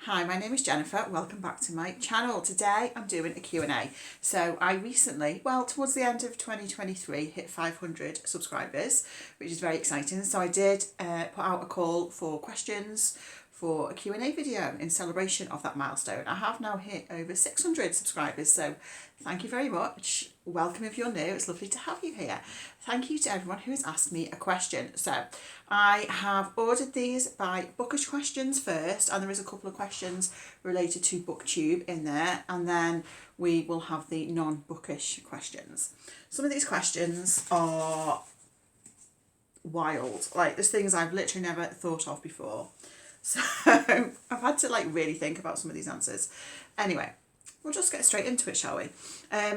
Hi, my name is Jennifer. Welcome back to my channel. Today I'm doing a Q&A. So I recently, towards the end of 2023, hit 500 subscribers, which is very exciting. So I did put out a call for questions for a Q&A video in celebration of that milestone. I have now hit over 600 subscribers, so thank you very much. Welcome if you're new, it's lovely to have you here. Thank you to everyone who's asked me a question. So I have ordered these by Bookish Questions first, and there is a couple of questions related to BookTube in there, and then we will have the non-bookish questions. Some of these questions are wild, like there's things I've literally never thought of before. So I've had to really think about some of these answers. Anyway, we'll just get straight into it, shall we?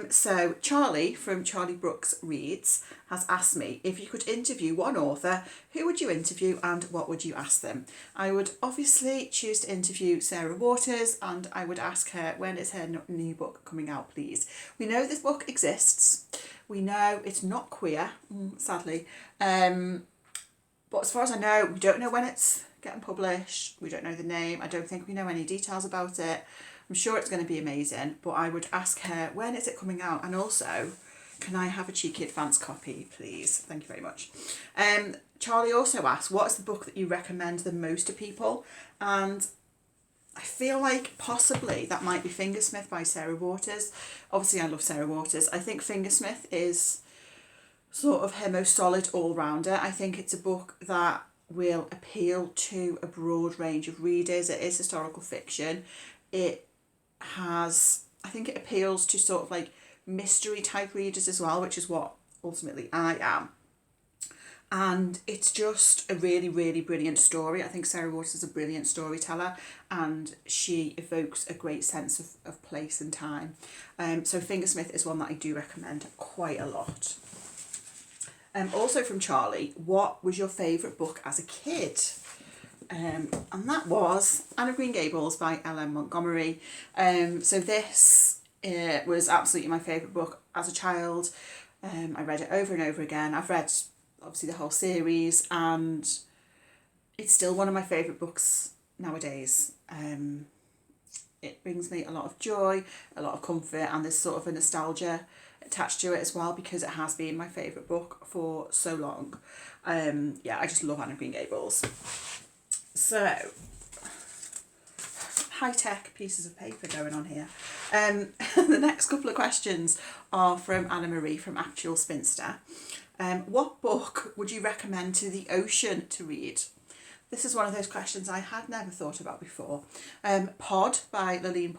So Charlie from Charlie Brooks Reads has asked me, if you could interview one author, who would you interview and what would you ask them? I would obviously choose to interview Sarah Waters, and I would ask her, when is her new book coming out, please? We know this book exists. We know it's not queer, sadly. But as far as I know, we don't know when it's getting published. We don't know the name. I don't think we know any details about it. I'm sure it's going to be amazing, but I would ask her, when is it coming out? And also, can I have a cheeky advance copy, please? Thank you very much. Charlie also asked, what is the book that you recommend the most to people? And I feel like possibly that might be Fingersmith by Sarah Waters. Obviously, I love Sarah Waters. I think Fingersmith is sort of her most solid all-rounder. I think it's a book that will appeal to a broad range of readers. It is historical fiction. I think it appeals to sort of mystery type readers as well, which is what ultimately I am. And it's just a really, really brilliant story. I think Sarah Waters is a brilliant storyteller, and she evokes a great sense of place and time. So Fingersmith is one that I do recommend quite a lot. Also from Charlie, what was your favourite book as a kid? And that was Anne of Green Gables by L.M. Montgomery. So this was absolutely my favourite book as a child. I read it over and over again. I've read obviously the whole series, and it's still one of my favourite books nowadays. It brings me a lot of joy, a lot of comfort, and there's sort of a nostalgia attached to it as well, because it has been my favourite book for so long. I just love Anne of Green Gables. So, high-tech pieces of paper going on here. The next couple of questions are from Anna Marie from Actual Spinster. What book would you recommend to the ocean to read? This is one of those questions I had never thought about before. Pod by Lillian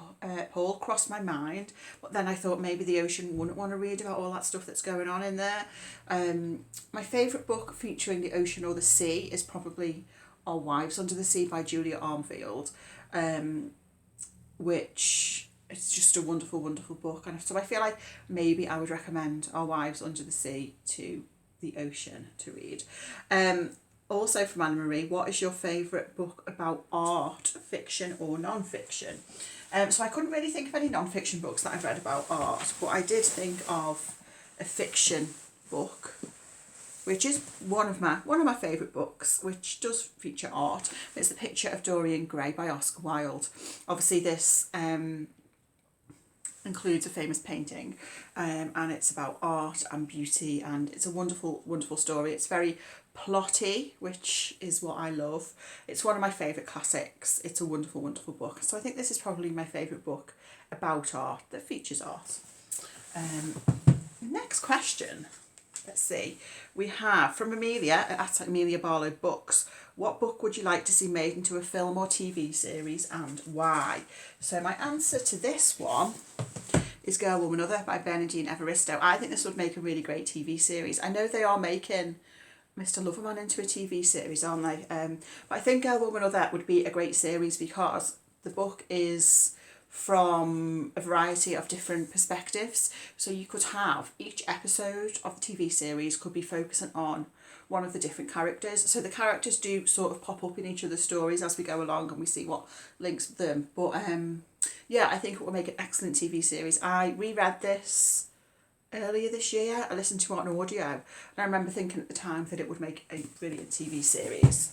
Paul crossed my mind, but then I thought maybe the ocean wouldn't want to read about all that stuff that's going on in there. My favourite book featuring the ocean or the sea is probably Our Wives Under the Sea by Julia Armfield, which is just a wonderful, wonderful book. And so I feel like maybe I would recommend Our Wives Under the Sea to the ocean to read. Also from Anna Marie, what is your favourite book about art, fiction or non-fiction? So I couldn't really think of any non-fiction books that I've read about art, but I did think of a fiction book, which is one of my favourite books, which does feature art. It's The Picture of Dorian Gray by Oscar Wilde. Obviously this includes a famous painting, and it's about art and beauty, and it's a wonderful, wonderful story. It's very plotty, which is what I love. It's one of my favourite classics. It's a wonderful, wonderful book. So I think this is probably my favourite book about art that features art. Next question. Let's see. We have from Amelia at Amelia Barlow Books. What book would you like to see made into a film or TV series, and why? So my answer to this one is Girl, Woman, Other by Bernardine Evaristo. I think this would make a really great TV series. I know they are making Mr. Loverman into a TV series, aren't they? But I think Girl, Woman, Other would be a great series, because the book is from a variety of different perspectives. So you could have each episode of the TV series could be focusing on one of the different characters. So the characters do sort of pop up in each other's stories as we go along, and we see what links them. But I think it will make an excellent TV series. I reread this earlier this year. I listened to it on audio, and I remember thinking at the time that it would make a brilliant TV series.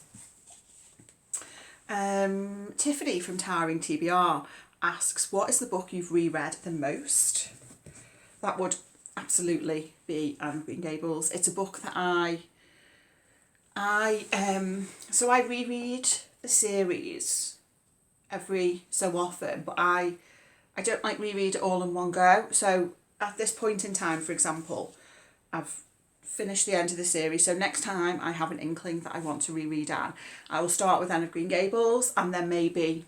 Tiffany from Towering TBR asks, what is the book you've reread the most? That would absolutely be Anne of Green Gables. It's a book that so I reread the series every so often, but I don't like reread it all in one go. So at this point in time, for example, I've finished the end of the series, so next time I have an inkling that I want to reread Anne, I will start with Anne of Green Gables, and then maybe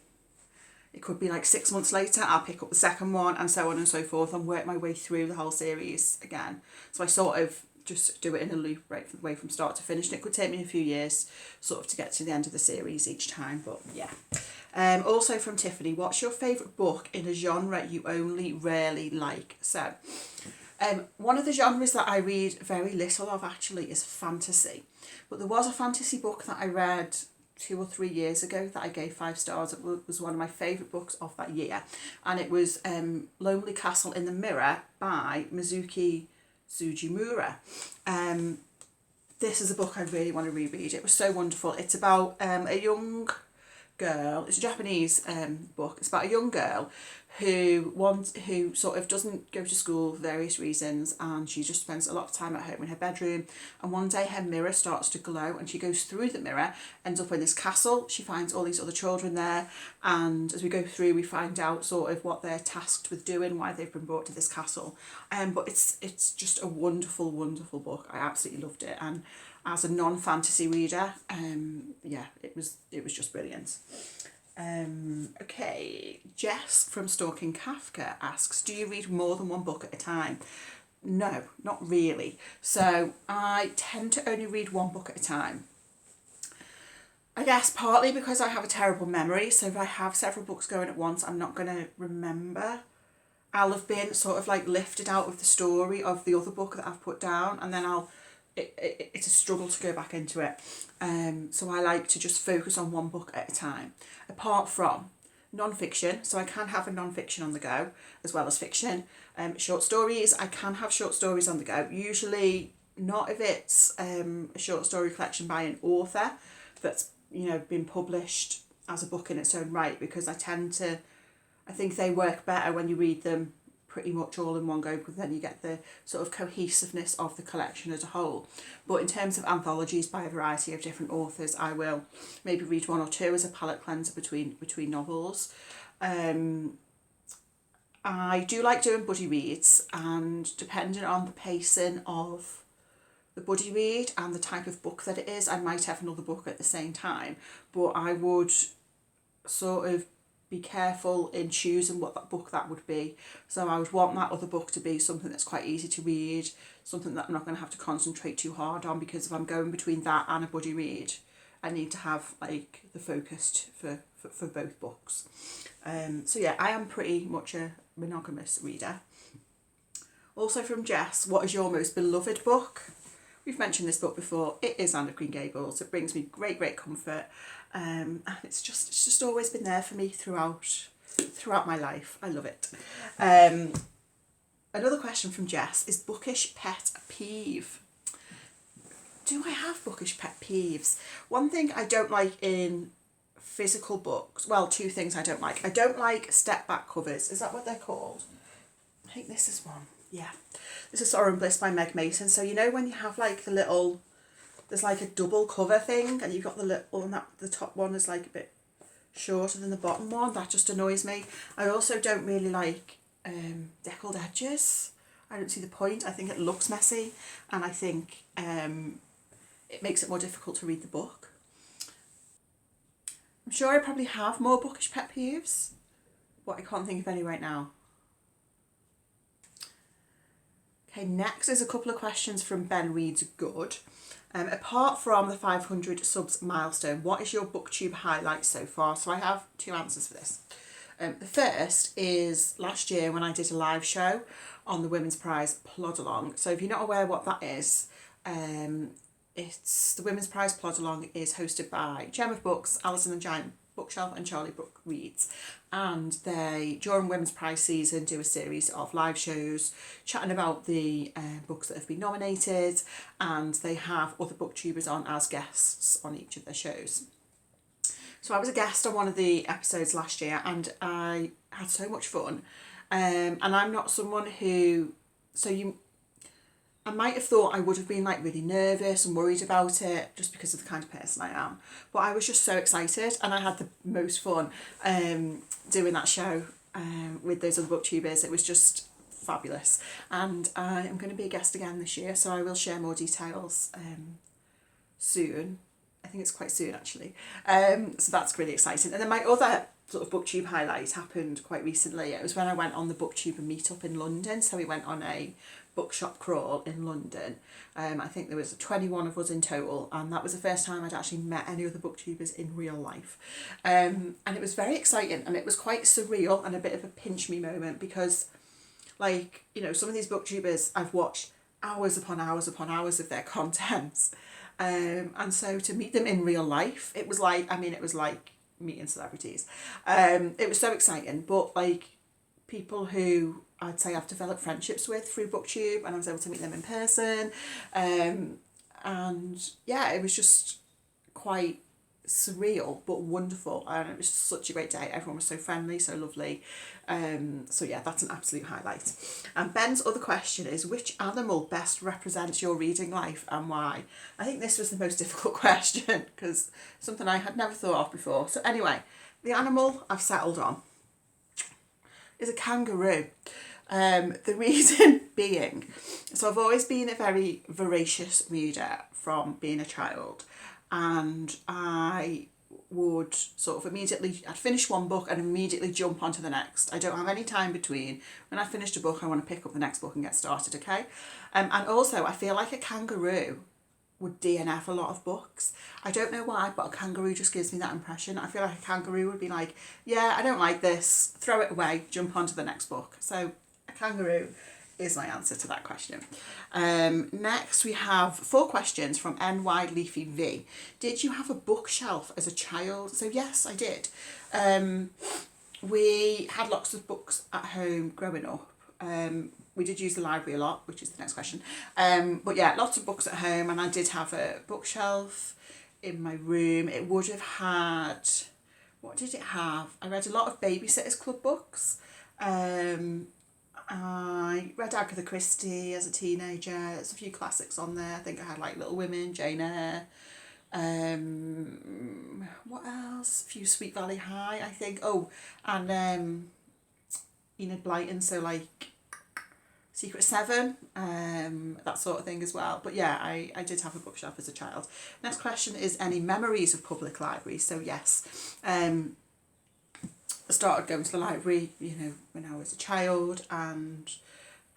it could be like 6 months later I'll pick up the second one, and so on and so forth, and work my way through the whole series again. So I sort of just do it in a loop right the way from start to finish, and it could take me a few years sort of to get to the end of the series each time, but yeah. Also from Tiffany, what's your favourite book in a genre you only rarely like? So one of the genres that I read very little of actually is fantasy, but there was a fantasy book that I read 2 or 3 years ago that I gave 5 stars. It was one of my favourite books of that year, and it was Lonely Castle in the Mirror by Mizuki Sugimura. This is a book I really want to reread. It was so wonderful. It's about a young girl. It's a Japanese book. It's about a young girl who sort of doesn't go to school for various reasons, and she just spends a lot of time at home in her bedroom, and one day her mirror starts to glow, and she goes through the mirror, ends up in this castle. She finds all these other children there, and as we go through we find out sort of what they're tasked with doing, why they've been brought to this castle. But it's just a wonderful book. I absolutely loved it, and as a non-fantasy reader, yeah, it was just brilliant. Okay, Jess from Stalking Kafka asks, do you read more than one book at a time? No, not really. So I tend to only read one book at a time. I guess partly because I have a terrible memory, so if I have several books going at once, I'm not going to remember. I'll have been sort of like lifted out of the story of the other book that I've put down, and then it's a struggle to go back into it. So I like to just focus on one book at a time. Apart from non-fiction, so I can have a non-fiction on the go as well as fiction. Short stories, I can have short stories on the go. Usually not if it's a short story collection by an author that's been published as a book in its own right, because I think they work better when you read them pretty much all in one go, because then you get the sort of cohesiveness of the collection as a whole. But in terms of anthologies by a variety of different authors, I will maybe read 1 or 2 as a palette cleanser between novels. I do like doing buddy reads, and depending on the pacing of the buddy read and the type of book that it is, I might have another book at the same time, but I would sort of be careful in choosing what that book that would be. So I would want that other book to be something that's quite easy to read, something that I'm not going to have to concentrate too hard on, because if I'm going between that and a buddy read, I need to have like the focus for both books. So yeah, I am pretty much a monogamous reader. Also from Jess, what is your most beloved book? We've mentioned this book before. It is Anne of Green Gables. It brings me great comfort, and it's just always been there for me throughout my life. I love it. Another question from Jess is bookish pet peeve. Do I have bookish pet peeves? One thing I don't like in physical books, well, 2 things I don't like. I don't like step back covers. Is that what they're called? I think this is one. Yeah. This is Sorrow and Bliss by Meg Mason. So when you have like the little, there's like a double cover thing, and you've got the little, and the top one is like a bit shorter than the bottom one. That just annoys me. I also don't really like deckled edges. I don't see the point. I think it looks messy, and I think it makes it more difficult to read the book. I'm sure I probably have more bookish pet peeves, but I can't think of any right now. Okay, next is a couple of questions from Ben Reads Good. Apart from the 500 subs milestone, what is your booktube highlight so far? So I have 2 answers for this. The first is last year when I did a live show on the Women's Prize Plod Along. So if you're not aware what that is, it's the Women's Prize Plod Along is hosted by Gem of Books, Alison and Giant Bookshelf, and Charlie Brooke Reads, and they during Women's Prize season do a series of live shows chatting about the books that have been nominated, and they have other booktubers on as guests on each of their shows. So I was a guest on one of the episodes last year and I had so much fun. And I'm not someone who, I might have thought I would have been like really nervous and worried about it just because of the kind of person I am. But I was just so excited and I had the most fun doing that show with those other booktubers. It was just fabulous. And I am going to be a guest again this year, so I will share more details soon. I think it's quite soon actually. So that's really exciting. And then my other sort of booktube highlight happened quite recently. It was when I went on the booktuber meetup in London. So we went on a bookshop crawl in London. I think there was 21 of us in total, and that was the first time I'd actually met any other booktubers in real life. And it was very exciting and it was quite surreal and a bit of a pinch me moment because, like, you know, some of these booktubers I've watched hours upon hours upon hours of their content. And so to meet them in real life, it was like meeting celebrities. It was so exciting, but like people who I'd say I've developed friendships with through booktube, and I was able to meet them in person. And yeah, it was just quite surreal but wonderful, and it was such a great day. Everyone was so friendly, so lovely. So yeah, that's an absolute highlight. And Ben's other question is, which animal best represents your reading life and why? I think this was the most difficult question because something I had never thought of before. So anyway, the animal I've settled on is a kangaroo. The reason being, so I've always been a very voracious reader from being a child, and I would sort of I'd finish one book and immediately jump onto the next. I don't have any time between. When I finished a book, I want to pick up the next book and get started, okay? And also, I feel like a kangaroo would DNF a lot of books. I don't know why, but a kangaroo just gives me that impression. I feel like a kangaroo would be like, yeah, I don't like this, throw it away, jump onto the next book. So a kangaroo is my answer to that question. Next we have 4 questions from NY Leafy V. Did you have a bookshelf as a child? So yes, I did. We had lots of books at home growing up. We did use the library a lot, which is the next question. But yeah, lots of books at home, and I did have a bookshelf in my room. It would have had, what did it have? I read a lot of Babysitters Club books. I read Agatha Christie as a teenager. There's a few classics on there. I think I had like Little Women, Jane Eyre. What else? A few Sweet Valley High, I think. Oh, and Enid Blyton, so like Secret Seven, that sort of thing as well. But yeah, I did have a bookshelf as a child. Next question is, any memories of public libraries? So yes, I started going to the library, you know, when I was a child, and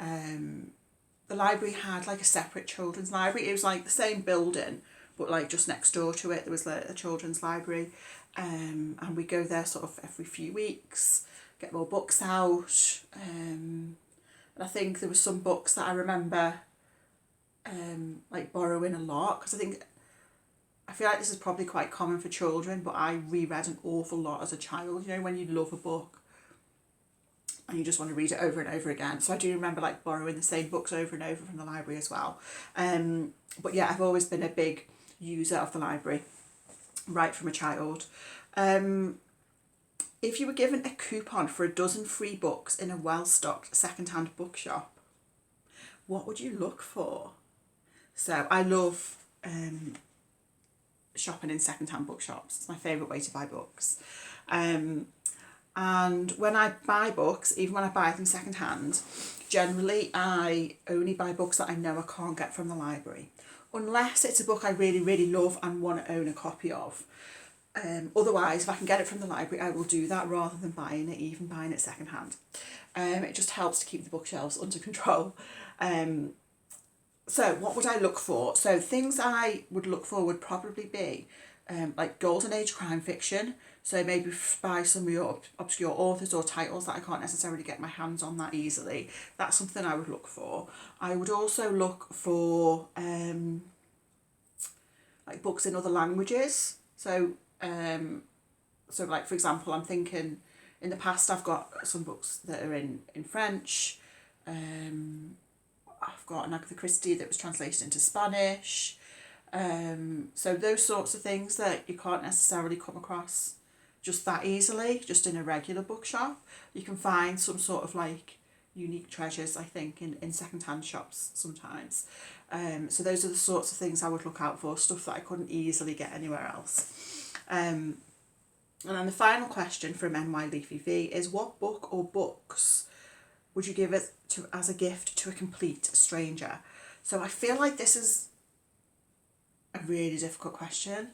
the library had like a separate children's library. It was like the same building, but like just next door to it there was a children's library, and we go there sort of every few weeks, get more books out, and I think there were some books that I remember like borrowing a lot, because I feel like this is probably quite common for children, but I reread an awful lot as a child, you know, when you love a book and you just want to read it over and over again. So I do remember like borrowing the same books over and over from the library as well. But yeah, I've always been a big user of the library right from a child. If you were given a coupon for a dozen free books in a well-stocked second-hand bookshop, what would you look for? So I love shopping in second-hand bookshops. It's my favourite way to buy books. And when I buy books, even when I buy them second-hand, generally I only buy books that I know I can't get from the library, unless it's a book I really, really love and want to own a copy of. Otherwise, if I can get it from the library, I will do that rather than buying it, even buying it second-hand. It just helps to keep the bookshelves under control. So what would I look for? So things I would look for would probably be like golden age crime fiction. So maybe by some of your obscure authors or titles that I can't necessarily get my hands on that easily. That's something I would look for. I would also look for like books in other languages. So like for example, I'm thinking in the past I've got some books that are in French. I've got an Agatha Christie that was translated into Spanish. So those sorts of things that you can't necessarily come across just that easily, just in a regular bookshop. You can find some sort of like unique treasures, I think, in second-hand shops sometimes. So those are the sorts of things I would look out for, stuff that I couldn't easily get anywhere else. And then the final question from NY Leafy V is, what book or books would you give it to as a gift to a complete stranger? So I feel like this is a really difficult question,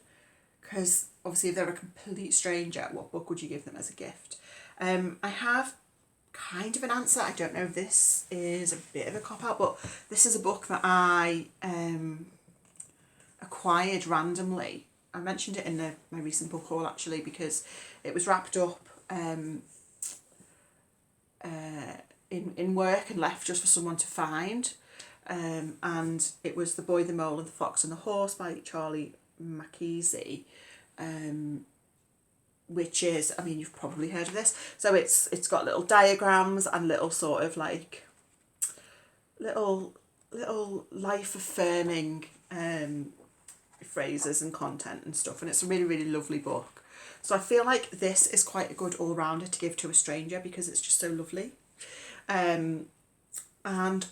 because obviously if they're a complete stranger, what book would you give them as a gift? I have kind of an answer. I don't know if this is a bit of a cop-out, but this is a book that I acquired randomly. I mentioned it in my recent book haul actually, because it was wrapped up in work and left just for someone to find. And it was The Boy, the Mole and the Fox and the Horse by Charlie Mackesy, which is, I mean, you've probably heard of this. So it's got little diagrams and little sort of like little life affirming phrases and content and stuff, and it's a really, really lovely book. So I feel like this is quite a good all-rounder to give to a stranger because it's just so lovely. And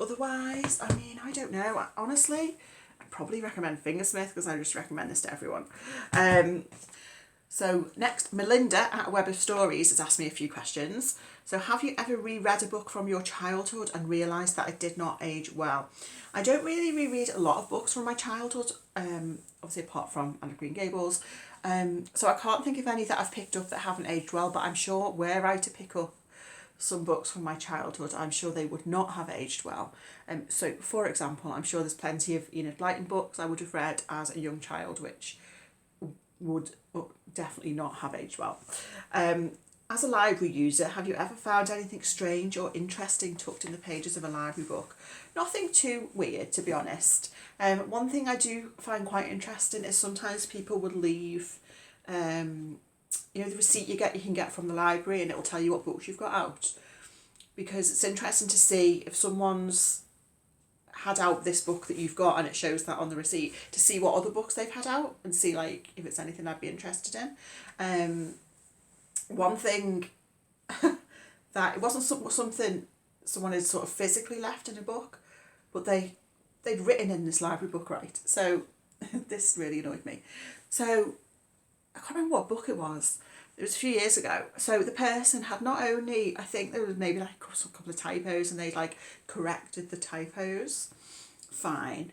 otherwise, I mean, I don't know. Honestly, I'd probably recommend Fingersmith because I just recommend this to everyone. So next, Melinda at A Web of Stories has asked me a few questions. So have you ever reread a book from your childhood and realised that it did not age well? I don't really reread a lot of books from my childhood, obviously apart from Anne of Green Gables. So I can't think of any that I've picked up that haven't aged well, but I'm sure were I to pick up some books from my childhood, I'm sure they would not have aged well. So for example, I'm sure there's plenty of Enid Blyton books I would have read as a young child which would definitely not have aged well. As a library user, have you ever found anything strange or interesting tucked in the pages of a library book? Nothing too weird, to be honest. One thing I do find quite interesting is sometimes people would leave you know, the receipt you can get from the library, and it will tell you what books you've got out, because it's interesting to see if someone's had out this book that you've got and it shows that on the receipt, to see what other books they've had out and see like if it's anything I'd be interested in. One thing that it wasn't something someone had sort of physically left in a book, but they'd written in this library book, right? So this really annoyed me. So I can't remember what book it was. It was a few years ago. So the person had not only, I think there was maybe like a couple of typos and they'd like corrected the typos. Fine.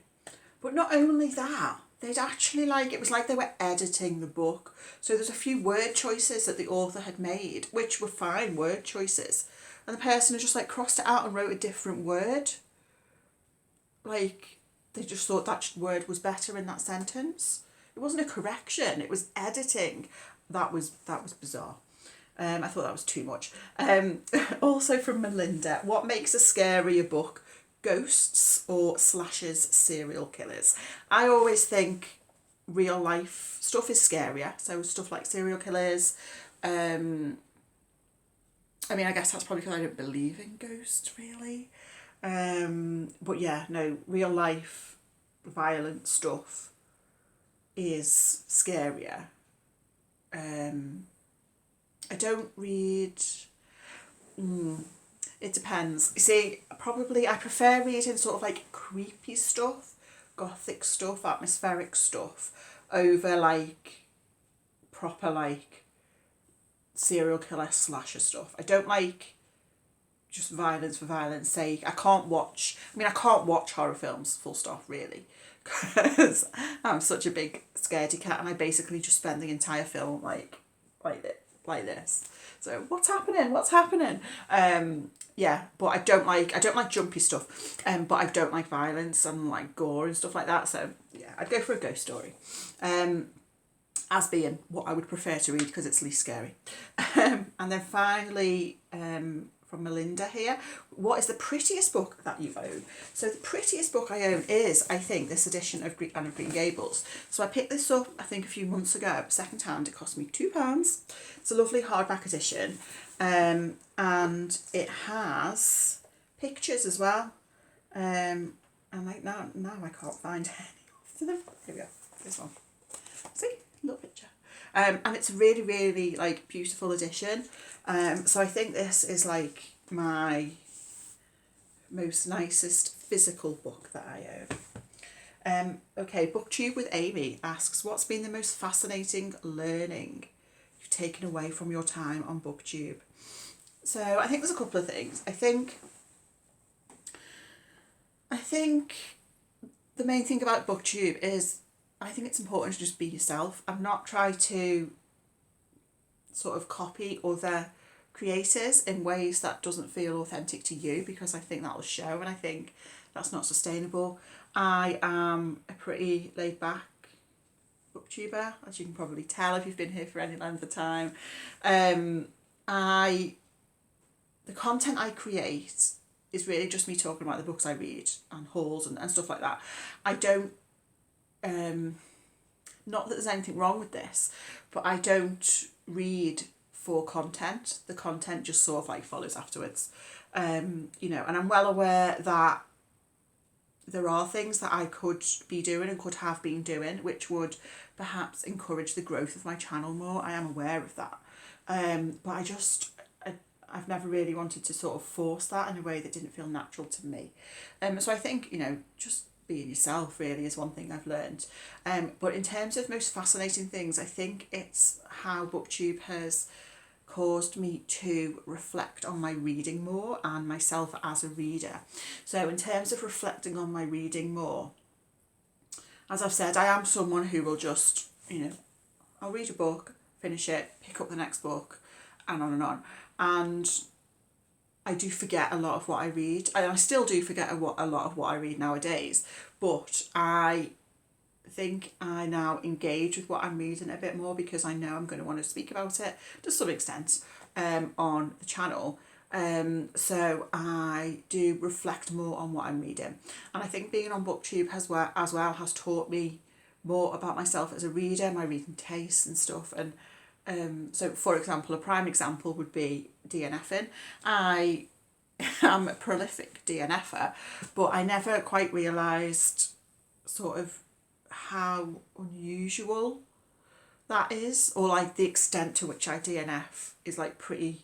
But not only that, they'd actually like, it was like they were editing the book. So there's a few word choices that the author had made, which were fine word choices. And the person had just like crossed it out and wrote a different word. Like they just thought that word was better in that sentence. It wasn't a correction, it was editing. That was bizarre. I thought that was too much. Also from Melinda, what makes a scarier book? Ghosts or slashers, serial killers? I always think real life stuff is scarier. So stuff like serial killers. I mean, I guess that's probably because I don't believe in ghosts really. But yeah, no, real life violent stuff is scarier. I don't read. It depends. You see, probably I prefer reading sort of like creepy stuff, gothic stuff, atmospheric stuff, over like proper like serial killer slasher stuff. I don't like just violence for violence sake. I can't watch horror films, full stop, really. Because I'm such a big scaredy cat and I basically just spend the entire film like this. So what's happening? Yeah, but I don't like jumpy stuff. But I don't like violence and like gore and stuff like that. So yeah, I'd go for a ghost story. As being what I would prefer to read because it's least scary. And then finally, from Melinda here, what is the prettiest book that you own? So the prettiest book I own is, I think, this edition of Anne of Green Gables. So I picked this up, I think, a few months ago, second hand. It cost me £2. It's a lovely hardback edition, and it has pictures as well. And like now I can't find any of them. Here we go. This one. See, little picture. And it's a really, really like beautiful edition. So I think this is like my most nicest physical book that I own. Okay, BookTube with Amy asks, what's been the most fascinating learning you've taken away from your time on BookTube? So I think there's a couple of things. I think the main thing about BookTube is I think it's important to just be yourself and not try to sort of copy other creators in ways that doesn't feel authentic to you, because I think that'll show, and I think that's not sustainable. I am a pretty laid back booktuber, as you can probably tell if you've been here for any length of time. The content I create is really just me talking about the books I read and hauls and stuff like that. I don't, not that there's anything wrong with this, but I don't read for content. The content just sort of like follows afterwards. You know, and I'm well aware that there are things that I could be doing and could have been doing which would perhaps encourage the growth of my channel more. I am aware of that. But I've never really wanted to sort of force that in a way that didn't feel natural to me. So I think, you know, just being yourself really is one thing I've learned. But in terms of most fascinating things, I think it's how BookTube has caused me to reflect on my reading more and myself as a reader. So in terms of reflecting on my reading more, as I've said, I am someone who will just, you know, I'll read a book, finish it, pick up the next book, and on and on. And I do forget a lot of what I read. I still do forget a lot of what I read nowadays, but I think I now engage with what I'm reading a bit more because I know I'm going to want to speak about it to some extent on the channel. So I do reflect more on what I'm reading. And I think being on BookTube as well has taught me more about myself as a reader, my reading tastes and stuff. And so, for example, a prime example would be DNFing. I am a prolific DNFer, but I never quite realised sort of how unusual that is, or like the extent to which I DNF is like pretty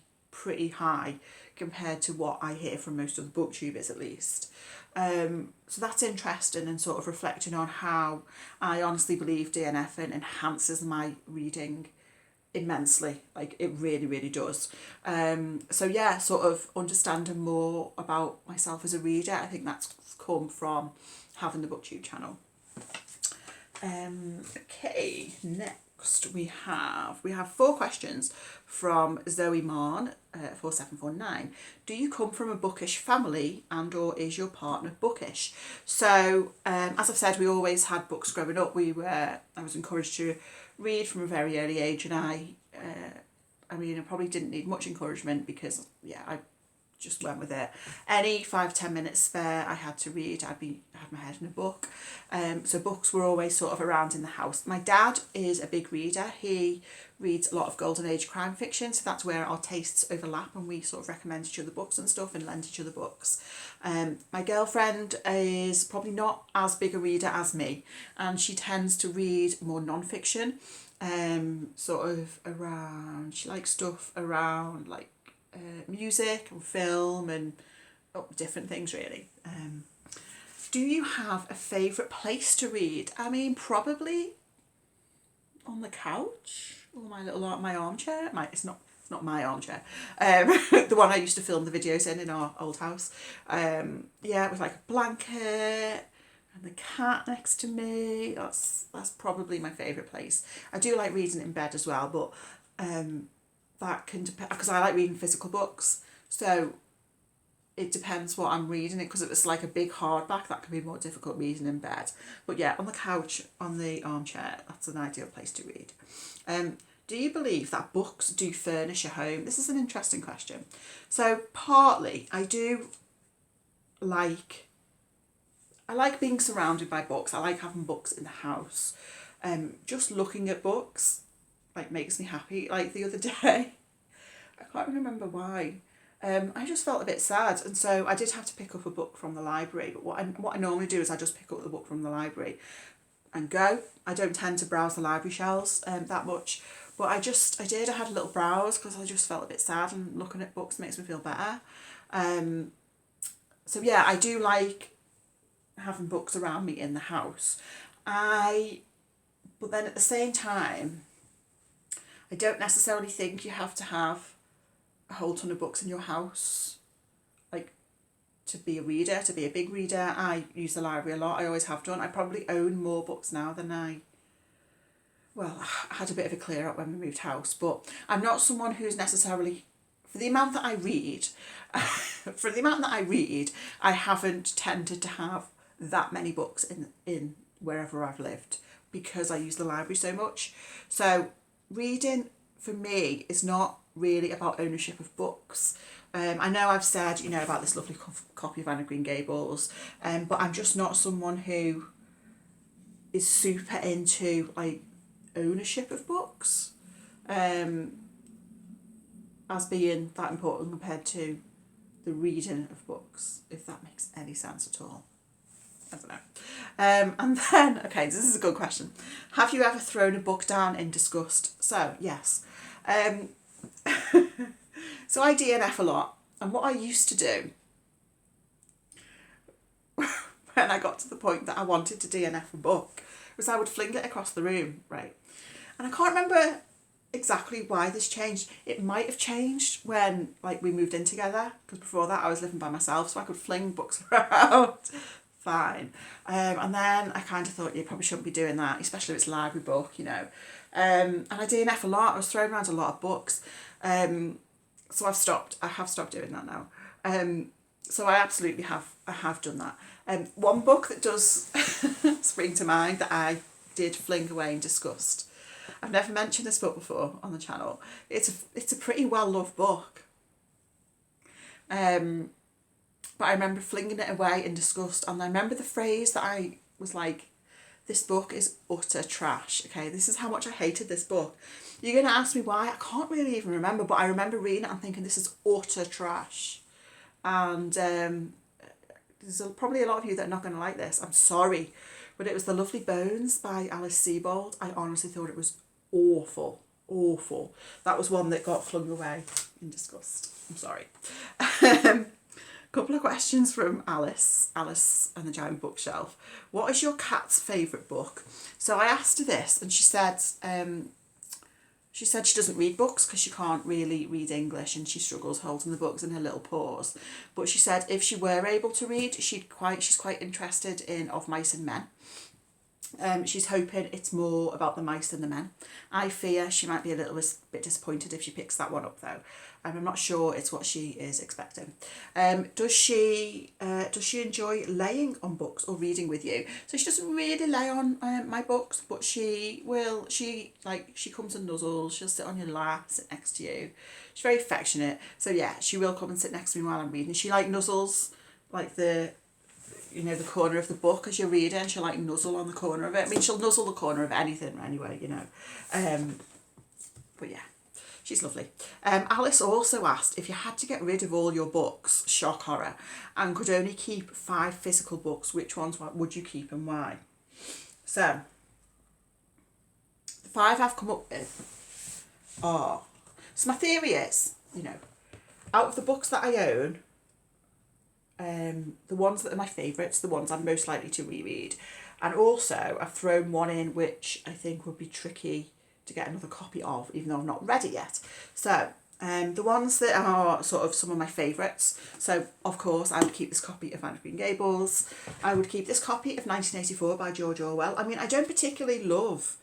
high compared to what I hear from most of the booktubers at least. So that's interesting, and sort of reflecting on how I honestly believe DNFing enhances my reading immensely. Like it really does. So yeah, sort of understanding more about myself as a reader, I think that's come from having the BookTube channel. Okay, next we have 4 questions from Zoe Marn, 4749. Do you come from a bookish family, and or is your partner bookish? So as I've said, we always had books growing up. I was encouraged to read from a very early age, and I probably didn't need much encouragement because I just went with it. Any 5-10 minutes spare I had to read, I had my head in a book. So books were always sort of around in the house. My dad is a big reader. He reads a lot of Golden Age crime fiction, so that's where our tastes overlap and we sort of recommend each other books and stuff and lend each other books. My girlfriend is probably not as big a reader as me, and she tends to read more non-fiction, sort of around, she likes stuff around like music and film and different things really. Do you have a favourite place to read? I mean, probably on the couch or my armchair. It's not my armchair. The one I used to film the videos in our old house. With like a blanket and the cat next to me. That's probably my favourite place. I do like reading in bed as well, but that can depend, because I like reading physical books, so it depends what I'm reading. Because if it's like a big hardback, that can be more difficult reading in bed. But yeah, on the couch, on the armchair, that's an ideal place to read. Do you believe that books do furnish a home? This is an interesting question. So partly, I like being surrounded by books. I like having books in the house. Just looking at books like makes me happy. Like the other day, I can't remember why. I just felt a bit sad, and so I did have to pick up a book from the library. But what I normally do is I just pick up the book from the library, and go. I don't tend to browse the library shelves that much, but I had a little browse because I just felt a bit sad, and looking at books makes me feel better. So yeah, I do like having books around me in the house. But then at the same time, I don't necessarily think you have to have a whole ton of books in your house, like, to be a reader, to be a big reader. I use the library a lot. I always have done. I probably own more books now than I had a bit of a clear out when we moved house, but I'm not someone who's necessarily, for the amount that I read, I haven't tended to have that many books in wherever I've lived, because I use the library so much. So reading for me is not really about ownership of books. I know I've said, about this lovely copy of Anne of Green Gables, but I'm just not someone who is super into like ownership of books as being that important compared to the reading of books, if that makes any sense at all. I don't know. And then, okay, this is a good question. Have you ever thrown a book down in disgust? So, yes. So I DNF a lot. And what I used to do when I got to the point that I wanted to DNF a book was I would fling it across the room, right? And I can't remember exactly why this changed. It might have changed when we moved in together, because before that I was living by myself, so I could fling books around. Fine. And then I kind of thought you probably shouldn't be doing that, especially if it's a library book, and I DNF a lot. I was throwing around a lot of books, so I have stopped doing that now. So I absolutely have done that. One book that does spring to mind that I did fling away in disgust. I've never mentioned this book before on the channel. It's a pretty well loved book. But I remember flinging it away in disgust, and I remember the phrase that I was like, this book is utter trash. Okay, this is how much I hated this book. You're going to ask me why? I can't really even remember, but I remember reading it and thinking this is utter trash. And there's probably a lot of you that are not going to like this. I'm sorry. But it was The Lovely Bones by Alice Sebold. I honestly thought it was awful. Awful. That was one that got flung away in disgust. I'm sorry. Couple of questions from Alice and the Giant Bookshelf. What is your cat's favourite book? So I asked her this, and she said she doesn't read books because she can't really read English, and she struggles holding the books in her little paws. But she said if she were able to read, she's quite interested in Of Mice and Men. She's hoping it's more about the mice than the men. I fear she might be a little bit disappointed if she picks that one up, though. I'm not sure it's what she is expecting. Does she enjoy laying on books or reading with you? So she doesn't really lay on my books, but she comes and nuzzles. She'll sit on your lap, sit next to you. She's very affectionate. So yeah, she will come and sit next to me while I'm reading. She nuzzles the corner of the book as you're reading. She'll nuzzle on the corner of it. I mean, she'll nuzzle the corner of anything anyway, But yeah, she's lovely. Alice also asked if you had to get rid of all your books, shock horror, and could only keep 5 physical books, which ones would you keep and why? So, the 5 I've come up with are... So my theory is, out of the books that I own, the ones that are my favourites, the ones I'm most likely to reread, and also I've thrown one in which I think would be tricky to get another copy of, even though I've not read it yet. So the ones that are sort of some of my favourites, so of course I would keep this copy of Anne of Green Gables. I would keep this copy of 1984 by George Orwell. I mean, I don't particularly love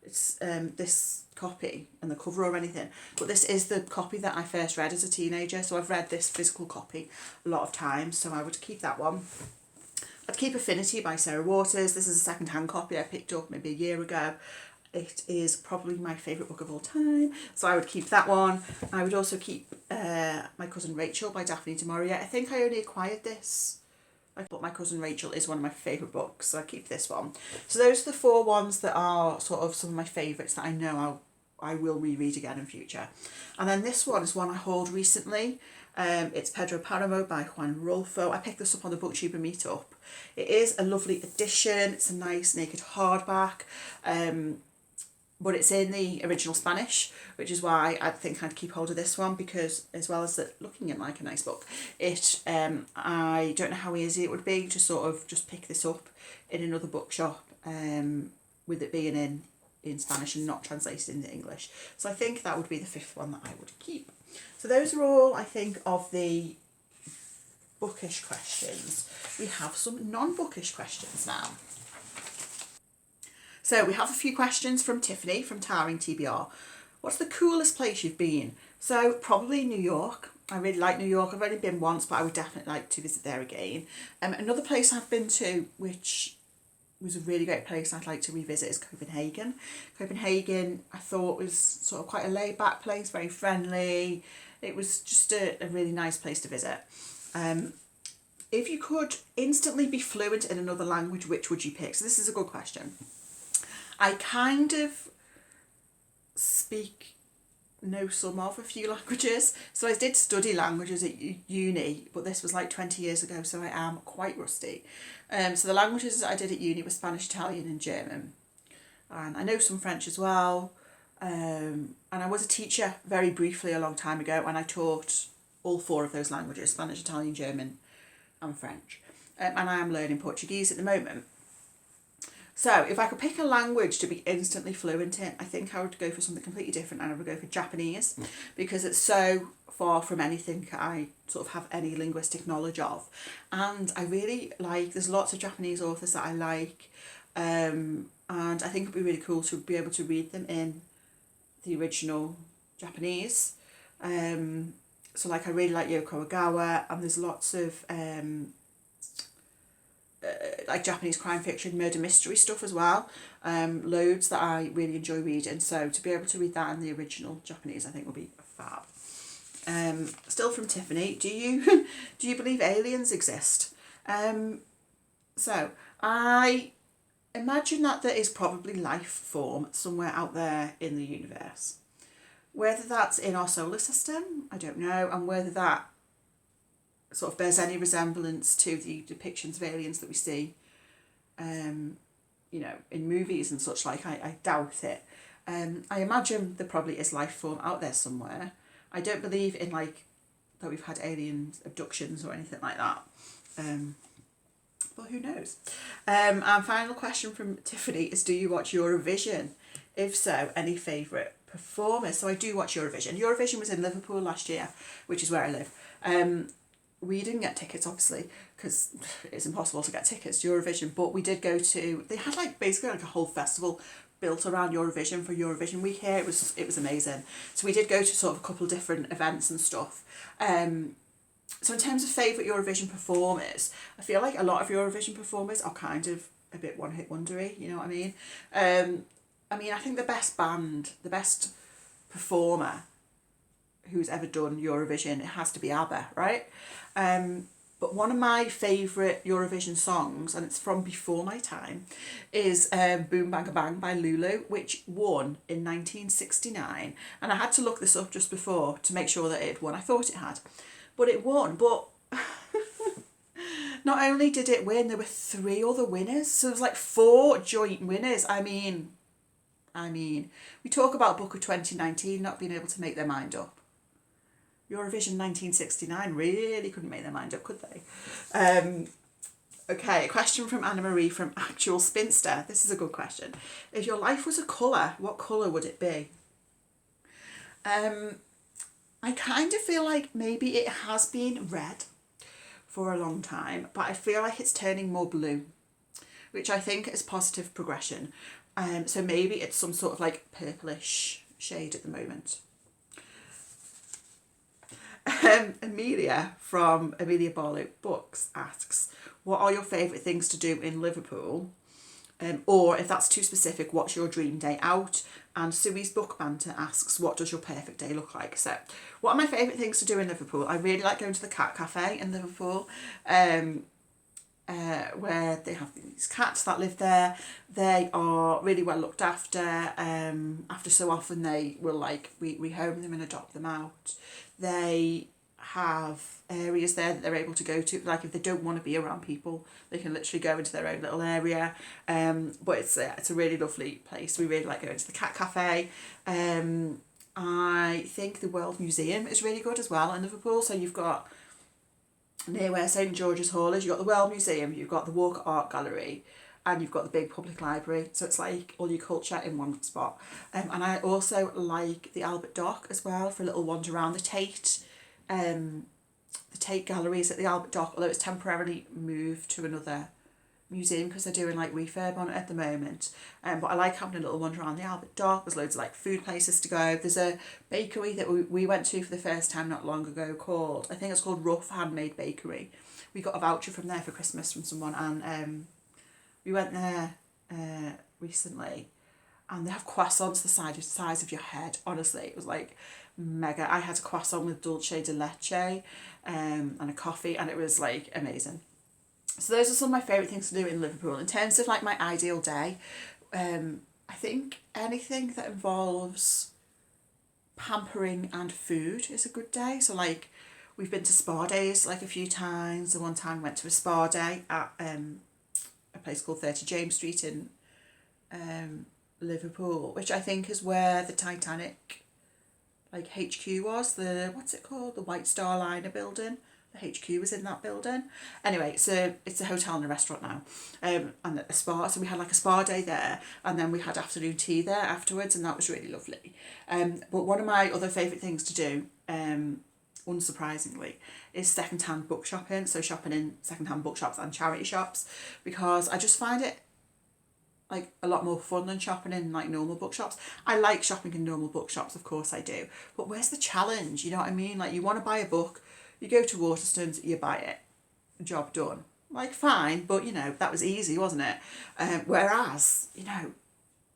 this copy and the cover or anything, but this is the copy that I first read as a teenager, so I've read this physical copy a lot of times, so I would keep that one. I'd keep Affinity by Sarah Waters. This is a second-hand copy I picked up maybe a year ago. It is probably my favourite book of all time, so I would keep that one. I would also keep My Cousin Rachel by Daphne du Maurier. I think I only acquired this, but My Cousin Rachel is one of my favourite books, so I keep this one. So those are the 4 ones that are sort of some of my favourites that I know I will reread again in future. And then this one is one I hauled recently. It's Pedro Paramo by Juan Rulfo. I picked this up on the BookTuber meetup. It is a lovely edition. It's a nice naked hardback. But it's in the original Spanish, which is why I think I'd keep hold of this one, because as well as it looking in like a nice book, it I don't know how easy it would be to sort of just pick this up in another bookshop with it being in Spanish and not translated into English. So I think that would be the fifth one that I would keep. So those are all, I think, of the bookish questions. We have some non-bookish questions now. So we have a few questions from Tiffany from Towering TBR. What's the coolest place you've been? So probably New York. I really like New York. I've only been once, but I would definitely like to visit there again. Another place I've been to, which was a really great place I'd like to revisit, is Copenhagen. Copenhagen, I thought, was sort of quite a laid back place, very friendly. It was just a really nice place to visit. If you could instantly be fluent in another language, which would you pick? So this is a good question. I kind of know some of a few languages. So I did study languages at uni, but this was like 20 years ago, so I am quite rusty. So the languages I did at uni were Spanish, Italian and German. And I know some French as well. And I was a teacher very briefly a long time ago, and I taught all four of those languages, Spanish, Italian, German and French. And I am learning Portuguese at the moment. So if I could pick a language to be instantly fluent in, I think I would go for something completely different, and I would go for Japanese, because it's so far from anything I sort of have any linguistic knowledge of. And I really like, there's lots of Japanese authors that I like, and I think it'd be really cool to be able to read them in the original Japanese. So like I really like Yoko Ogawa, and there's lots of like Japanese crime fiction, murder mystery stuff as well. Loads that I really enjoy reading. So to be able to read that in the original Japanese, I think would be fab. Still from Tiffany, do you believe aliens exist? So I imagine that there is probably life form somewhere out there in the universe. Whether that's in our solar system, I don't know, and whether that sort of bears any resemblance to the depictions of aliens that we see, in movies and such like, I doubt it. I imagine there probably is life form out there somewhere. I don't believe in that we've had alien abductions or anything like that. But who knows? And final question from Tiffany is, do you watch Eurovision? If so, any favourite performers? So I do watch Eurovision. Eurovision was in Liverpool last year, which is where I live. We didn't get tickets, obviously, because it's impossible to get tickets to Eurovision, but we did go to, they had basically a whole festival built around Eurovision for Eurovision week here. It was amazing. So we did go to sort of a couple of different events and stuff. So in terms of favourite Eurovision performers, I feel like a lot of Eurovision performers are kind of a bit one-hit wondery, you know what I mean? I think the best performer who's ever done Eurovision, it has to be ABBA, right? But one of my favourite Eurovision songs, and it's from before my time, is Boom Bang Bang by Lulu, which won in 1969. And I had to look this up just before to make sure that it had won. I thought it had. But it won. But not only did it win, there were 3 other winners. So there was 4 joint winners. I mean, we talk about Book of 2019 not being able to make their mind up. Eurovision 1969 really couldn't make their mind up, could they? Okay, a question from Anna Marie from Actual Spinster. This is a good question. If your life was a colour, what colour would it be? I kind of feel like maybe it has been red for a long time, but I feel like it's turning more blue, which I think is positive progression. So maybe it's some sort of purplish shade at the moment. Amelia from Amelia Barlow Books asks, what are your favourite things to do in Liverpool? Or if that's too specific, what's your dream day out? And Sue's Book Banter asks, what does your perfect day look like? So what are my favourite things to do in Liverpool? I really like going to the Cat Cafe in Liverpool. where they have these cats that live there. They are really well looked after. After so often they will like rehome them and adopt them out. They have areas there that they're able to go to. Like if they don't want to be around people, they can literally go into their own little area. But it's a really lovely place. We really like going to the cat cafe. I think the World Museum is really good as well in Liverpool. So you've got near where St George's Hall is, you've got the World Museum, you've got the Walker Art Gallery, and you've got the big public library. So it's like all your culture in one spot. And I also like the Albert Dock as well for a little wander around the Tate. The Tate galleries at the Albert Dock, although it's temporarily moved to another museum because they're doing like refurb on it at the moment. But I like having a little wander around the Albert Dock. There's loads of like food places to go. There's a bakery that we went to for the first time not long ago called, I think it's called Rough Handmade Bakery. We got a voucher from there for Christmas from someone, and we went there recently, and they have croissants the size of your head. Honestly, it was like mega. I had a croissant with dulce de leche and a coffee, and it was like amazing. So those are some of my favourite things to do in Liverpool. In terms of like my ideal day, I think anything that involves pampering and food is a good day. So like we've been to spa days like a few times. The one time we went to a spa day at a place called 30 James Street in Liverpool, which I think is where the Titanic like HQ was. What's it called? The White Star Liner building. The HQ was in that building. Anyway, so it's a hotel and a restaurant now, and a spa. So we had like a spa day there, and then we had afternoon tea there afterwards, and that was really lovely. But one of my other favourite things to do, unsurprisingly, is second-hand book shopping. So shopping in second-hand bookshops and charity shops, because I just find it like a lot more fun than shopping in like normal bookshops. I like shopping in normal bookshops, of course I do, but where's the challenge? You know what I mean? Like you want to buy a book, you go to Waterstones, you buy it, job done. Like fine, but you know, that was easy, wasn't it? Whereas, you know,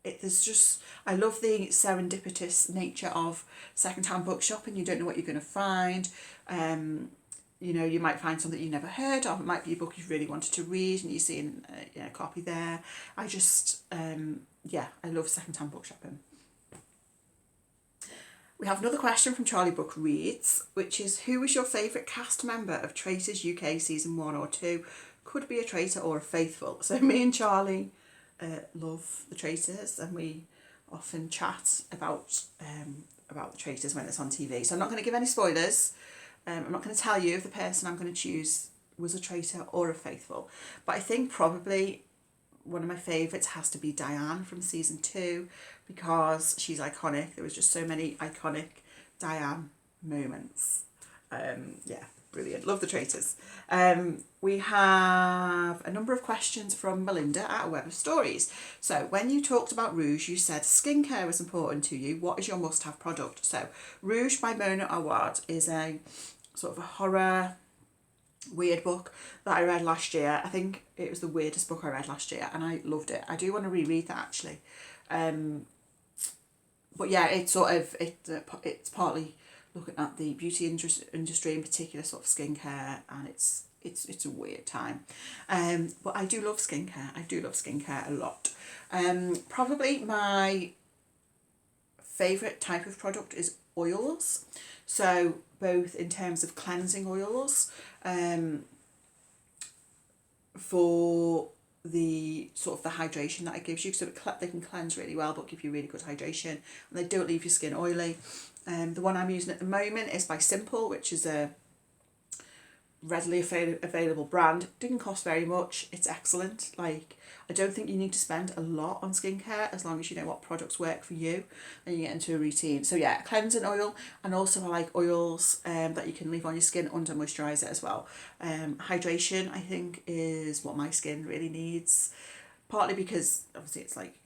there's just, I love the serendipitous nature of second-hand book shopping. You don't know what you're going to find. You know, you might find something you never heard of. It might be a book you've really wanted to read and you see a copy there. I just, I love second-hand book shopping. We have another question from Charlie Book Reads, which is, who was your favourite cast member of Traitors UK season 1 or 2? Could be a traitor or a faithful. So me and Charlie love the Traitors, and we often chat about the Traitors when it's on TV. So I'm not going to give any spoilers. I'm not going to tell you if the person I'm going to choose was a traitor or a faithful. But I think probably one of my favourites has to be Diane from season 2, because she's iconic. There was just so many iconic Diane moments. Brilliant. Love the Traitors. We have a number of questions from Melinda at a Web of Stories. So when you talked about Rouge, you said skincare was important to you. What is your must-have product? So Rouge by Mona Awad is a sort of a horror weird book that I read last year. I think it was the weirdest book I read last year, and I loved it. I do want to reread that actually. But yeah, it's sort of it's partly looking at the beauty industry, in particular sort of skincare, and it's a weird time. But I do love skincare. I do love skincare a lot. Probably my favourite type of product is oils. So both in terms of cleansing oils, for the sort of the hydration that it gives you, so they can cleanse really well but give you really good hydration, and they don't leave your skin oily. The one I'm using at the moment is by Simple, which is a readily available brand. Didn't cost very much. It's excellent. Like, I don't think you need to spend a lot on skincare as long as you know what products work for you and you get into a routine. So yeah, cleansing oil, and also I like oils that you can leave on your skin under moisturiser as well. Hydration, I think, is what my skin really needs, partly because obviously it's like,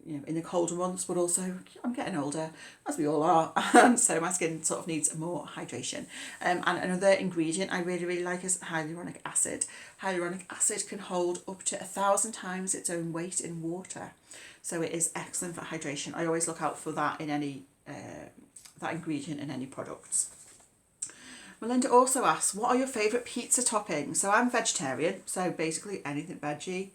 you know, in the colder months, but also I'm getting older, as we all are, and so my skin sort of needs more hydration. And another ingredient I really, really like is hyaluronic acid. Hyaluronic acid can hold up to 1,000 times its own weight in water, so it is excellent for hydration. I always look out for that in any that ingredient in any products. Melinda also asks, what are your favourite pizza toppings? So I'm vegetarian, so basically anything veggie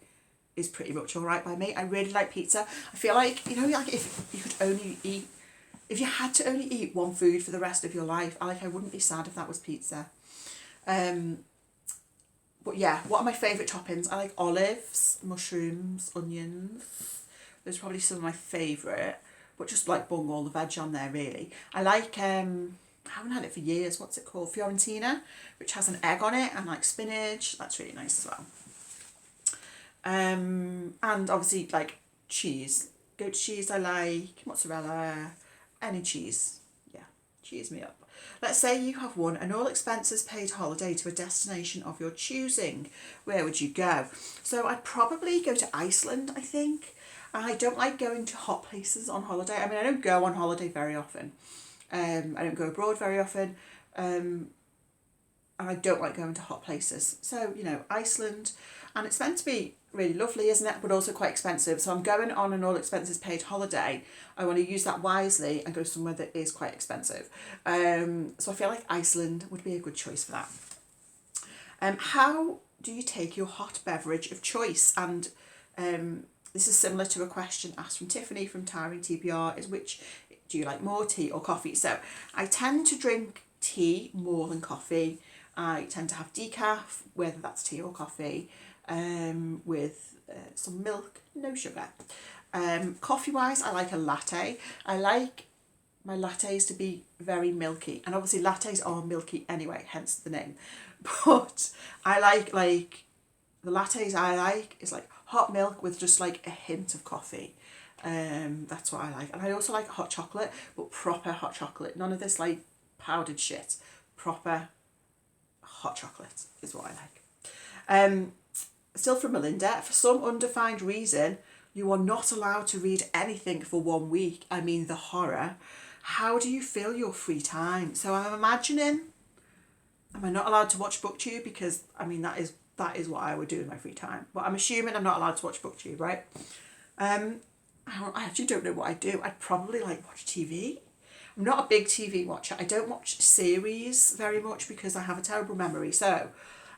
is pretty much all right by me. I really like pizza. I feel like, you know, like if you could only eat, if you had to only eat one food for the rest of your life, I wouldn't be sad if that was pizza. But yeah, what are my favourite toppings? I like olives, mushrooms, onions. Those are probably some of my favourite. But just like bung all the veg on there, really. I like, I haven't had it for years. What's it called? Fiorentina, which has an egg on it and like spinach. That's really nice as well. And obviously like cheese. Goat cheese I like, mozzarella, any cheese. Yeah, cheese me up. Let's say you have won an all expenses paid holiday to a destination of your choosing. Where would you go? So I'd probably go to Iceland, I think. I don't like going to hot places on holiday. I mean, I don't go on holiday very often. I don't go abroad very often. And I don't like going to hot places. So, you know, Iceland, and it's meant to be really lovely, isn't it? But also quite expensive. So I'm going on an all expenses paid holiday. I want to use that wisely and go somewhere that is quite expensive. So I feel like Iceland would be a good choice for that. How do you take your hot beverage of choice? And this is similar to a question asked from Tiffany from Tiring TBR, is which do you like more, tea or coffee? So I tend to drink tea more than coffee. I tend to have decaf, whether that's tea or coffee, with some milk, no sugar. Coffee wise, I like a latte. I like my lattes to be very milky, and obviously lattes are milky anyway, hence the name. But I like the lattes I like is like hot milk with just like a hint of coffee. That's what I like. And I also like hot chocolate, but proper hot chocolate. None of this like powdered shit. Proper hot chocolate is what I like. Still from Melinda, for some undefined reason, you are not allowed to read anything for 1 week. I mean, the horror. How do you fill your free time? So I'm imagining, am I not allowed to watch BookTube? Because, I mean, that is what I would do in my free time. But I'm assuming I'm not allowed to watch BookTube, right? I actually don't know what I'd do. I'd probably like watch TV. I'm not a big TV watcher. I don't watch series very much because I have a terrible memory. So,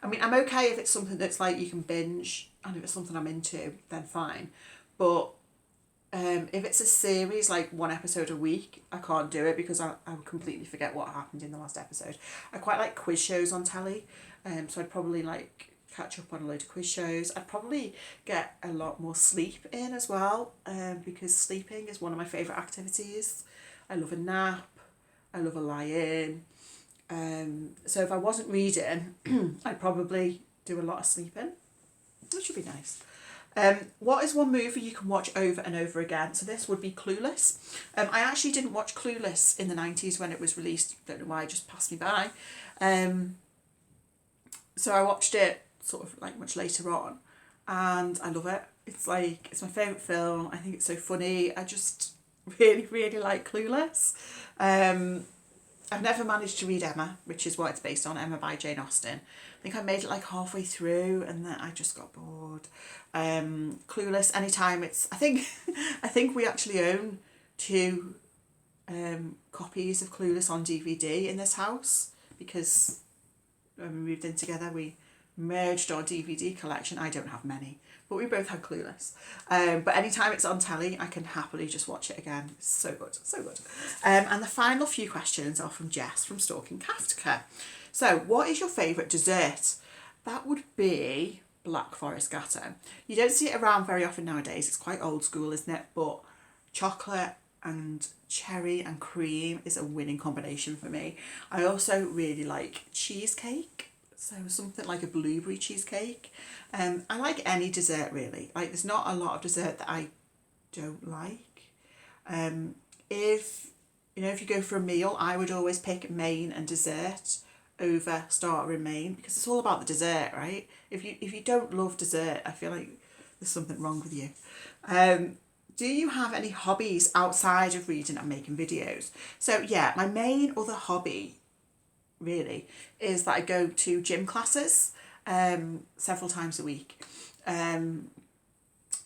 I mean, I'm okay if it's something that's like you can binge, and if it's something I'm into, then fine. But if it's a series, like one episode a week, I can't do it because I would completely forget what happened in the last episode. I quite like quiz shows on telly, so I'd probably like catch up on a load of quiz shows. I'd probably get a lot more sleep in as well, because sleeping is one of my favourite activities. I love a nap, I love a lie-in. So if I wasn't reading, I'd probably do a lot of sleeping, which would be nice. What is one movie you can watch over and over again? So this would be Clueless. I actually didn't watch Clueless in the 90s when it was released. Don't know why, it just passed me by. So I watched it sort of like much later on, and I love it. It's like, it's my favourite film. I think it's so funny. I just really, really like Clueless. I've never managed to read Emma, which is what it's based on, Emma by Jane Austen. I think I made it like halfway through and then I just got bored. Clueless, anytime it's, I think we actually own 2 copies of Clueless on DVD in this house, because when we moved in together we merged our DVD collection. I don't have many, but we both had Clueless. But anytime it's on telly, I can happily just watch it again. It's so good, so good. And the final few questions are from Jess from Stalking Kafka. So, what is your favourite dessert? That would be Black Forest Gatto. You don't see it around very often nowadays. It's quite old school, isn't it? But chocolate and cherry and cream is a winning combination for me. I also really like cheesecake. So something like a blueberry cheesecake. I like any dessert really. Like, there's not a lot of dessert that I don't like. If you go for a meal, I would always pick main and dessert over starter and main, because it's all about the dessert, right? If you don't love dessert, I feel like there's something wrong with you. Do you have any hobbies outside of reading and making videos? So yeah, my main other hobby really is that I go to gym classes several times a week.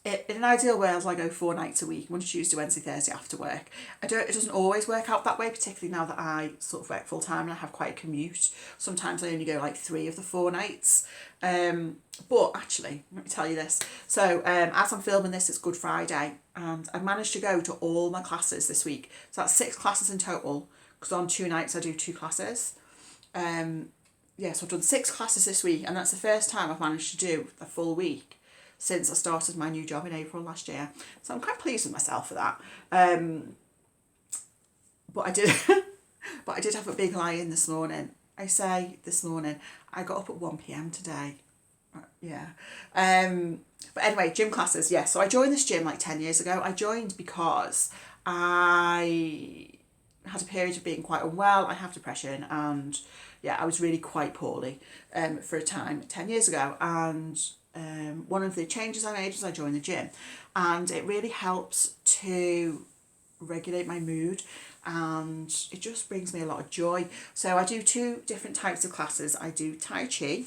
in an ideal world, I go 4 nights a week, Monday, Tuesday, Wednesday, Thursday after work. It doesn't always work out that way, particularly now that I sort of work full time and I have quite a commute. Sometimes I only go like 3 of the 4 nights. But actually, let me tell you this. So as I'm filming this, it's Good Friday, and I managed to go to all my classes this week. So that's 6 classes in total, because on 2 nights I do 2 classes. Yeah, so I've done 6 classes this week, and that's the first time I've managed to do a full week since I started my new job in April last year. So I'm quite pleased with myself for that. But I did have a big lie-in this morning. I say this morning, I got up at 1 p.m. today. Yeah. But anyway, gym classes, yeah. So I joined this gym like 10 years ago. I joined because I had a period of being quite unwell. I have depression, and yeah, I was really quite poorly for a time 10 years ago. And one of the changes I made was I joined the gym, and it really helps to regulate my mood, and it just brings me a lot of joy. So I do 2 different types of classes. I do Tai Chi,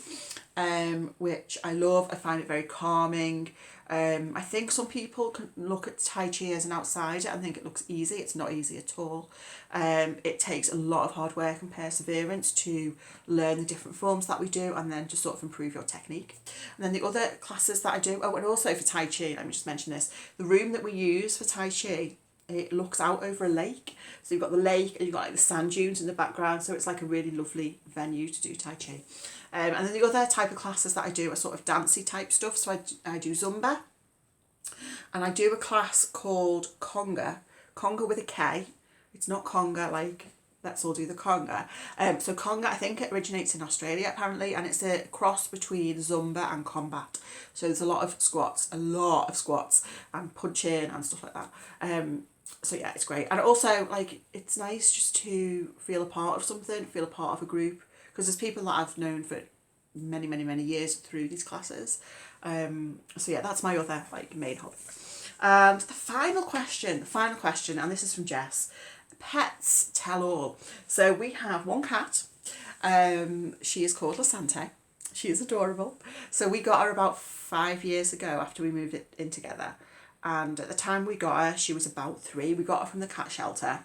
which I love. I find it very calming. I think some people can look at Tai Chi as an outsider and think it looks easy. It's not easy at all. It takes a lot of hard work and perseverance to learn the different forms that we do, and then to sort of improve your technique. And then the other classes that I do, and also for Tai Chi, let me just mention this, the room that we use for Tai Chi, it looks out over a lake. So you've got the lake and you've got like the sand dunes in the background. So it's like a really lovely venue to do Tai Chi. And then the other type of classes that I do are sort of dancey type stuff. So I do Zumba. And I do a class called Conga. Conga with a K. It's not conga like let's all do the conga. So conga, I think it originates in Australia apparently, and it's a cross between Zumba and combat. So there's a lot of squats and punching and stuff like that. So yeah, it's great. And also, like, it's nice just to feel a part of something, feel a part of a group, because there's people that I've known for many years through these classes. So yeah, that's my other like main hobby. And the final question, and this is from Jess. Pets tell all. So we have one cat. She is called Lasante. She is adorable. So we got her about 5 years ago after we moved in together. And at the time we got her, she was about 3. We got her from the cat shelter.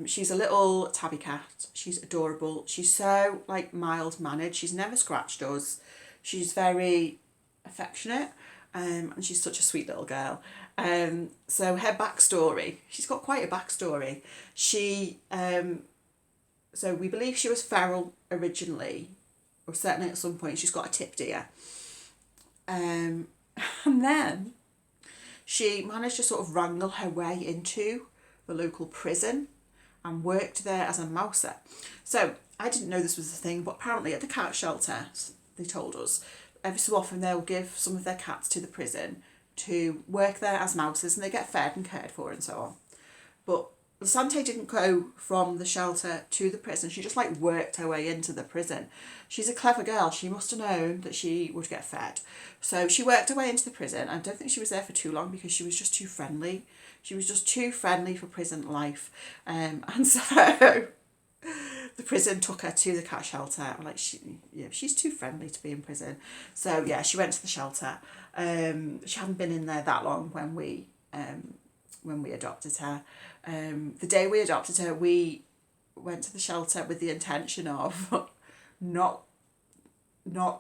She's a little tabby cat. She's adorable. She's so like mild mannered. She's never scratched us. She's very affectionate. And she's such a sweet little girl. So her backstory, she's got quite a backstory. So we believe she was feral originally, or certainly at some point. She's got a tip deer. And then she managed to sort of wrangle her way into the local prison and worked there as a mouser. So I didn't know this was a thing, but apparently at the cat shelter, they told us, every so often they'll give some of their cats to the prison to work there as mousers, and they get fed and cared for and so on. But Sante didn't go from the shelter to the prison. She just like worked her way into the prison. She's a clever girl. She must have known that she would get fed. So she worked her way into the prison. I don't think she was there for too long because she was just too friendly. She was just too friendly for prison life. And so the prison took her to the cat shelter. Like, she's too friendly to be in prison. So yeah, she went to the shelter. She hadn't been in there that long when we adopted her. The day we adopted her, we went to the shelter with the intention of not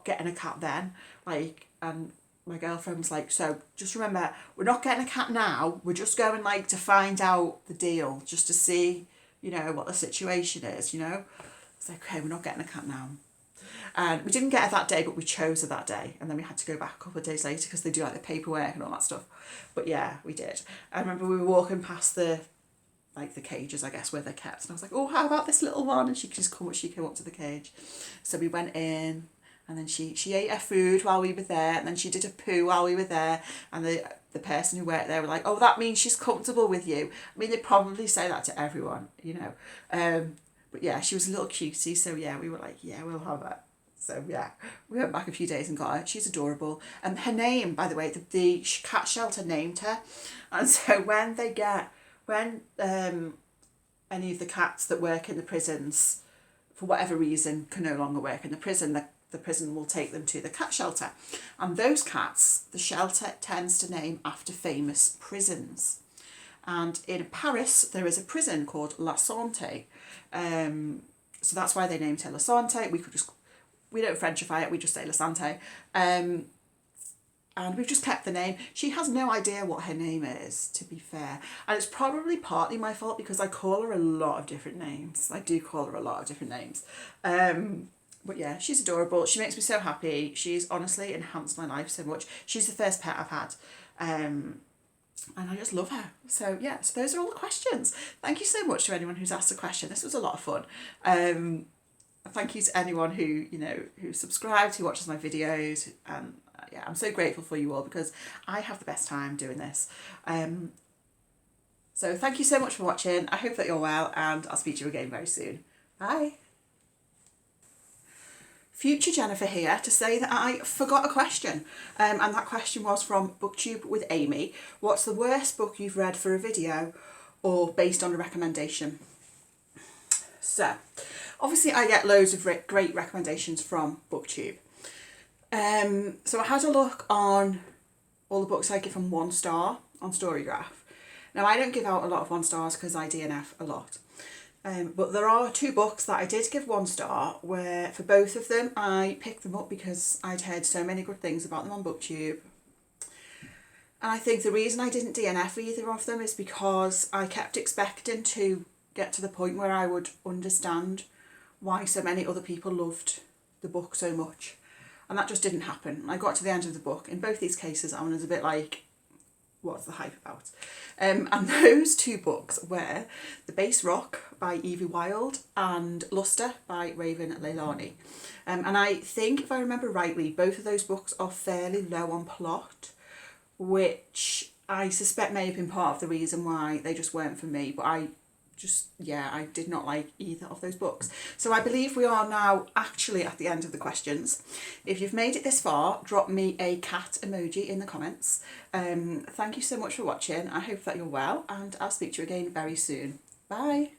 getting a cat then. Like, and my girlfriend was like, so just remember, we're not getting a cat now. We're just going like to find out the deal, just to see, you know, what the situation is, you know. It's like, okay, we're not getting a cat now. And we didn't get her that day, but we chose her that day. And then we had to go back a couple of days later because they do like the paperwork and all that stuff. But yeah, we did. I remember we were walking past the cages, I guess, where they're kept. And I was like, oh, how about this little one? And she came up to the cage. So we went in, and then she ate her food while we were there. And then she did a poo while we were there. And the person who worked there were like, oh, that means she's comfortable with you. I mean, they probably say that to everyone, you know. But yeah, she was a little cutie. So yeah, we were like, yeah, we'll have her. So yeah, we went back a few days and got her. She's adorable. And her name, by the way, the cat shelter named her. And so when any of the cats that work in the prisons, for whatever reason, can no longer work in the prison, the prison will take them to the cat shelter. And those cats, the shelter tends to name after famous prisons. And in Paris, there is a prison called La Santé. So that's why they named it La Santé. We don't Frenchify it, we just say La Santé. And we've just kept the name. She has no idea what her name is, to be fair. And it's probably partly my fault because I call her a lot of different names. I do call her a lot of different names. But yeah, she's adorable. She makes me so happy. She's honestly enhanced my life so much. She's the first pet I've had. And I just love her. So yeah, so those are all the questions. Thank you so much to anyone who's asked a question. This was a lot of fun. Thank you to anyone who, who subscribed, who watches my videos. Yeah, I'm so grateful for you all because I have the best time doing this. So thank you so much for watching. I hope that you're well, and I'll speak to you again very soon. Bye. Future Jennifer here to say that I forgot a question, and that question was from BookTube with Amy. What's the worst book you've read for a video or based on a recommendation? So obviously I get loads of great recommendations from BookTube. So I had a look on all the books I give them 1 star on Storygraph. Now I don't give out a lot of 1 stars because I DNF a lot. But there are 2 books that I did give 1 star, where for both of them I picked them up because I'd heard so many good things about them on BookTube. And I think the reason I didn't DNF either of them is because I kept expecting to get to the point where I would understand why so many other people loved the book so much. And that just didn't happen. I got to the end of the book. In both these cases, I was a bit like, what's the hype about? And those 2 books were The Base Rock by Evie Wilde and Luster by Raven Leilani. And I think, if I remember rightly, both of those books are fairly low on plot, which I suspect may have been part of the reason why they just weren't for me. But I did not like either of those books. So I believe we are now actually at the end of the questions. If you've made it this far, drop me a cat emoji in the comments. Thank you so much for watching. I hope that you're well, and I'll speak to you again very soon. Bye.